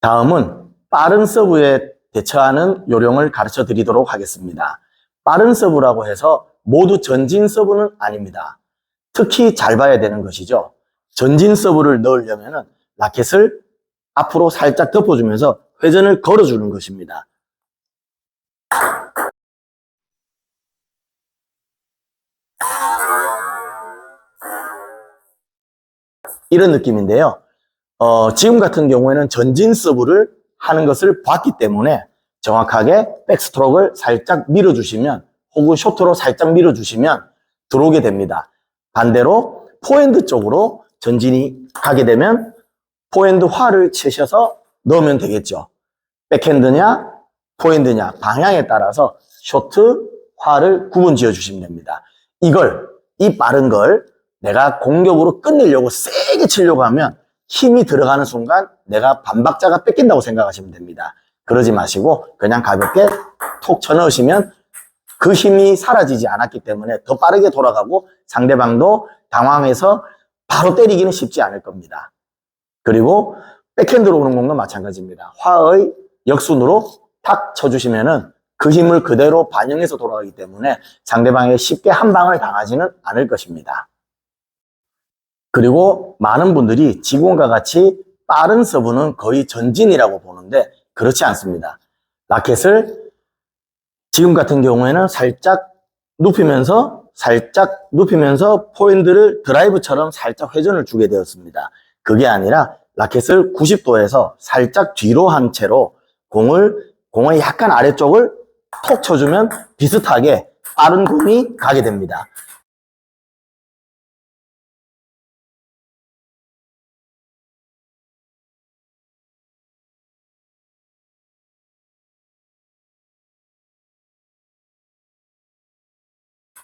다음은 빠른 서브에 대처하는 요령을 가르쳐 드리도록 하겠습니다. 빠른 서브라고 해서 모두 전진 서브는 아닙니다. 특히 잘 봐야 되는 것이죠. 전진 서브를 넣으려면 라켓을 앞으로 살짝 덮어주면서 회전을 걸어주는 것입니다. 이런 느낌인데요. 지금 같은 경우에는 전진 서브를 하는 것을 봤기 때문에 정확하게 백스트로크를 살짝 밀어주시면 혹은 쇼트로 살짝 밀어주시면 들어오게 됩니다. 반대로 포핸드 쪽으로 전진이 가게 되면 포핸드 활을 치셔서 넣으면 되겠죠. 백핸드냐 포핸드냐 방향에 따라서 쇼트, 활을 구분 지어 주시면 됩니다. 이 빠른 걸 내가 공격으로 끝내려고 세게 치려고 하면 힘이 들어가는 순간 내가 반박자가 뺏긴다고 생각하시면 됩니다. 그러지 마시고 그냥 가볍게 톡 쳐넣으시면 그 힘이 사라지지 않았기 때문에 더 빠르게 돌아가고 상대방도 당황해서 바로 때리기는 쉽지 않을 겁니다. 그리고 백핸드로 오는 공도 마찬가지입니다. 화의 역순으로 탁 쳐주시면은 그 힘을 그대로 반영해서 돌아가기 때문에 상대방에게 쉽게 한 방을 당하지는 않을 것입니다. 그리고 많은 분들이 지금과 같이 빠른 서브는 거의 전진이라고 보는데 그렇지 않습니다. 라켓을 지금 같은 경우에는 살짝 눕히면서 포핸드를 드라이브처럼 살짝 회전을 주게 되었습니다. 그게 아니라 라켓을 90도에서 살짝 뒤로 한 채로 공의 약간 아래쪽을 톡 쳐주면 비슷하게 빠른 공이 가게 됩니다.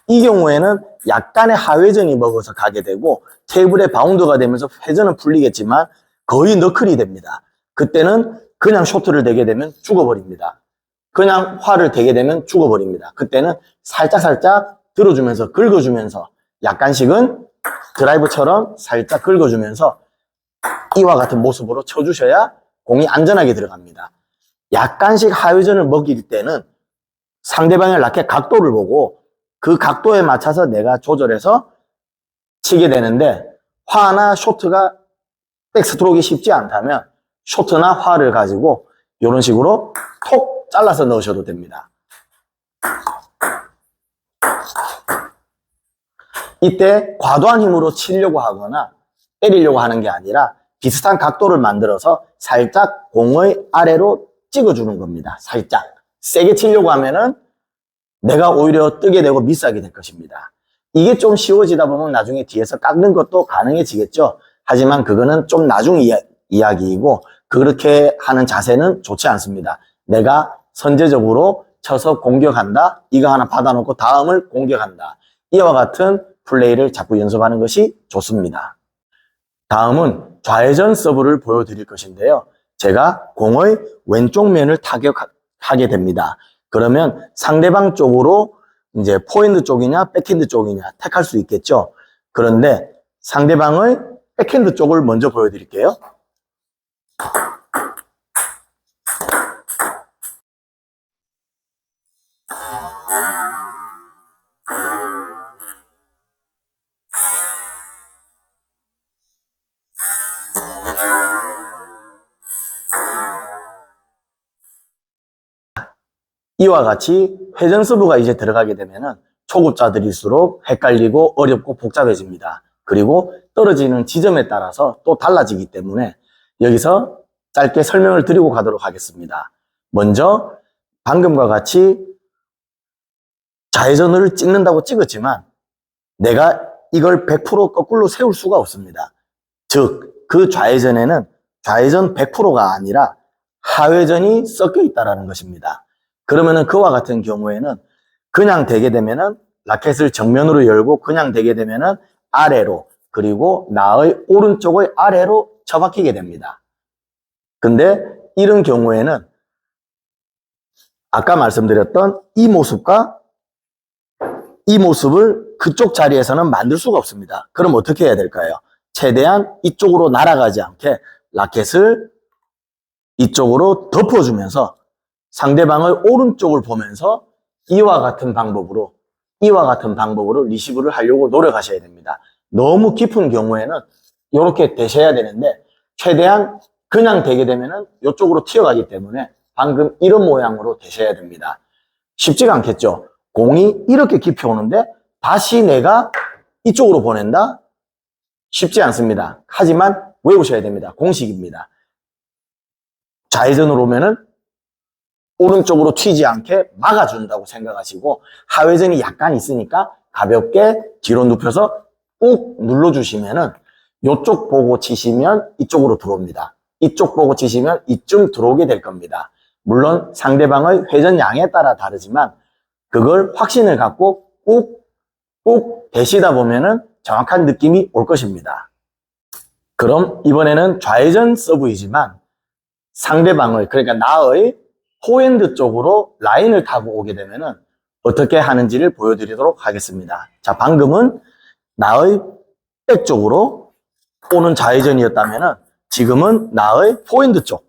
이 경우에는 약간의 하회전이 먹어서 가게 되고 테이블에 바운드가 되면서 회전은 풀리겠지만 거의 너클이 됩니다. 그때는 그냥 쇼트를 대게 되면 죽어버립니다. 그냥 활을 대게 되면 죽어버립니다. 그때는 살짝 들어주면서 긁어주면서 약간씩은 드라이브처럼 살짝 긁어주면서 이와 같은 모습으로 쳐주셔야 공이 안전하게 들어갑니다. 약간씩 하회전을 먹일 때는 상대방의 라켓 각도를 보고 그 각도에 맞춰서 내가 조절해서 치게 되는데 화나 쇼트가 백스트로크가 쉽지 않다면 쇼트나 화를 가지고 이런 식으로 톡 잘라서 넣으셔도 됩니다. 이때 과도한 힘으로 치려고 하거나 때리려고 하는 게 아니라 비슷한 각도를 만들어서 살짝 공의 아래로 찍어주는 겁니다. 살짝 세게 치려고 하면은 내가 오히려 뜨게 되고 미스하게 될 것입니다. 이게 좀 쉬워지다 보면 나중에 뒤에서 깎는 것도 가능해지겠죠. 하지만 그거는 좀 나중 이야기이고 그렇게 하는 자세는 좋지 않습니다. 내가 선제적으로 쳐서 공격한다. 이거 하나 받아놓고 다음을 공격한다. 이와 같은 플레이를 자꾸 연습하는 것이 좋습니다. 다음은 좌회전 서브를 보여드릴 것인데요. 제가 공의 왼쪽 면을 타격하게 됩니다. 그러면 상대방 쪽으로 이제 포핸드 쪽이냐 백핸드 쪽이냐 택할 수 있겠죠. 그런데 상대방의 백핸드 쪽을 먼저 보여드릴게요. 이와 같이 회전 서브가 이제 들어가게 되면은 초급자들일수록 헷갈리고 어렵고 복잡해집니다. 그리고 떨어지는 지점에 따라서 또 달라지기 때문에 여기서 짧게 설명을 드리고 가도록 하겠습니다. 먼저 방금과 같이 좌회전을 찍는다고 찍었지만 내가 이걸 100% 거꾸로 세울 수가 없습니다. 즉, 그 좌회전에는 좌회전 100%가 아니라 하회전이 섞여 있다는 것입니다. 그러면은 그와 같은 경우에는 그냥 대게 되면은 라켓을 정면으로 열고 그냥 대게 되면은 아래로 그리고 나의 오른쪽의 아래로 처박히게 됩니다. 근데 이런 경우에는 아까 말씀드렸던 이 모습과 이 모습을 그쪽 자리에서는 만들 수가 없습니다. 그럼 어떻게 해야 될까요? 최대한 이쪽으로 날아가지 않게 라켓을 이쪽으로 덮어주면서 상대방의 오른쪽을 보면서 이와 같은 방법으로 리시브를 하려고 노력하셔야 됩니다. 너무 깊은 경우에는 이렇게 되셔야 되는데 최대한 그냥 되게 되면은 이쪽으로 튀어가기 때문에 방금 이런 모양으로 되셔야 됩니다. 쉽지가 않겠죠? 공이 이렇게 깊이 오는데 다시 내가 이쪽으로 보낸다? 쉽지 않습니다. 하지만 외우셔야 됩니다. 공식입니다. 좌회전으로 오면은 오른쪽으로 튀지 않게 막아준다고 생각하시고 하회전이 약간 있으니까 가볍게 뒤로 눕혀서 꾹 눌러주시면은 이쪽 보고 치시면 이쪽으로 들어옵니다. 이쪽 보고 치시면 이쯤 들어오게 될 겁니다. 물론 상대방의 회전 양에 따라 다르지만 그걸 확신을 갖고 꾹 대시다 보면은 정확한 느낌이 올 것입니다. 그럼 이번에는 좌회전 서브이지만 상대방의, 그러니까 나의 포핸드 쪽으로 라인을 타고 오게 되면은 어떻게 하는지를 보여드리도록 하겠습니다. 자, 방금은 나의 백 쪽으로 오는 좌회전이었다면은 지금은 나의 포핸드 쪽.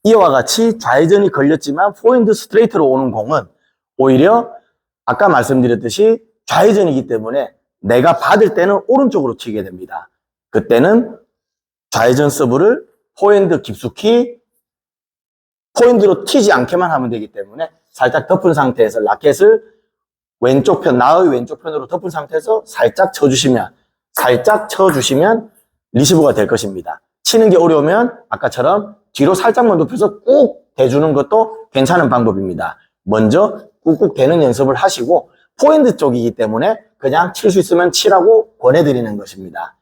이와 같이 좌회전이 걸렸지만 포핸드 스트레이트로 오는 공은 오히려 아까 말씀드렸듯이 좌회전이기 때문에 내가 받을 때는 오른쪽으로 튀게 됩니다. 그때는 좌회전 서브를 포핸드 깊숙이 포핸드로 튀지 않게만 하면 되기 때문에 살짝 덮은 상태에서 라켓을 왼쪽 편, 나의 왼쪽 편으로 덮은 상태에서 살짝 쳐주시면 리시브가 될 것입니다. 치는 게 어려우면 아까처럼 뒤로 살짝만 눕혀서 꾹 대주는 것도 괜찮은 방법입니다. 먼저 꾹꾹 대는 연습을 하시고 포핸드 쪽이기 때문에 그냥 칠 수 있으면 치라고 권해드리는 것입니다.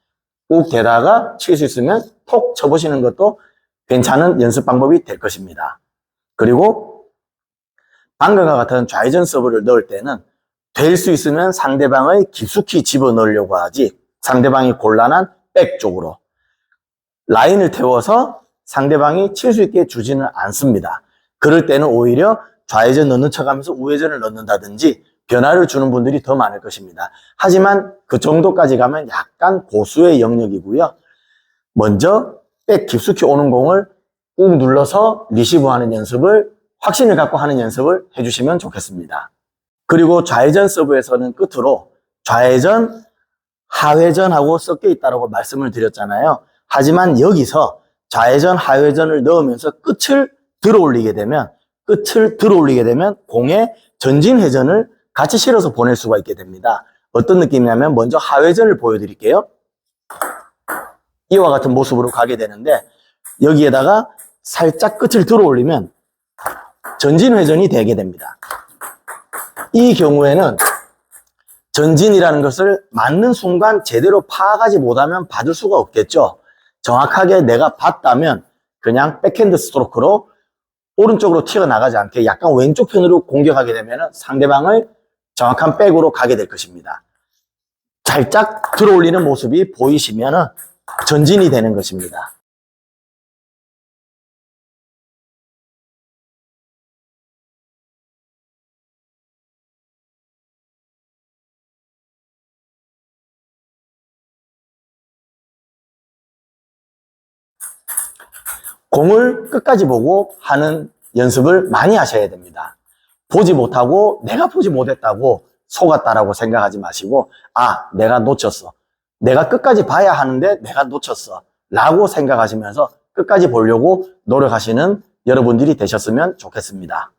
꾹 대다가 칠 수 있으면 톡 쳐보시는 것도 괜찮은 연습 방법이 될 것입니다. 그리고 방금과 같은 좌회전 서브를 넣을 때는 될 수 있으면 상대방의 깊숙이 집어넣으려고 하지 상대방이 곤란한 백 쪽으로 라인을 태워서 상대방이 칠 수 있게 주지는 않습니다. 그럴 때는 오히려 좌회전 넣는 척하면서 우회전을 넣는다든지 변화를 주는 분들이 더 많을 것입니다. 하지만 그 정도까지 가면 약간 고수의 영역이고요. 먼저 백 깊숙이 오는 공을 꾹 눌러서 리시브하는 연습을 확신을 갖고 하는 연습을 해주시면 좋겠습니다. 그리고 좌회전 서브에서는 끝으로 좌회전, 하회전하고 섞여 있다고 말씀을 드렸잖아요. 하지만 여기서 좌회전, 하회전을 넣으면서 끝을 들어 올리게 되면 공의 전진 회전을 같이 실어서 보낼 수가 있게 됩니다. 어떤 느낌이냐면 먼저 하회전을 보여드릴게요. 이와 같은 모습으로 가게 되는데 여기에다가 살짝 끝을 들어 올리면 전진 회전이 되게 됩니다. 이 경우에는 전진이라는 것을 맞는 순간 제대로 파악하지 못하면 받을 수가 없겠죠. 정확하게 내가 봤다면 그냥 백핸드 스트로크로 오른쪽으로 튀어나가지 않게 약간 왼쪽 편으로 공격하게 되면 상대방을 정확한 백으로 가게 될 것입니다. 살짝 들어 올리는 모습이 보이시면 전진이 되는 것입니다. 공을 끝까지 보고 하는 연습을 많이 하셔야 됩니다. 보지 못하고 내가 보지 못했다고 속았다라고 생각하지 마시고 내가 놓쳤어. 내가 끝까지 봐야 하는데 내가 놓쳤어. 라고 생각하시면서 끝까지 보려고 노력하시는 여러분들이 되셨으면 좋겠습니다.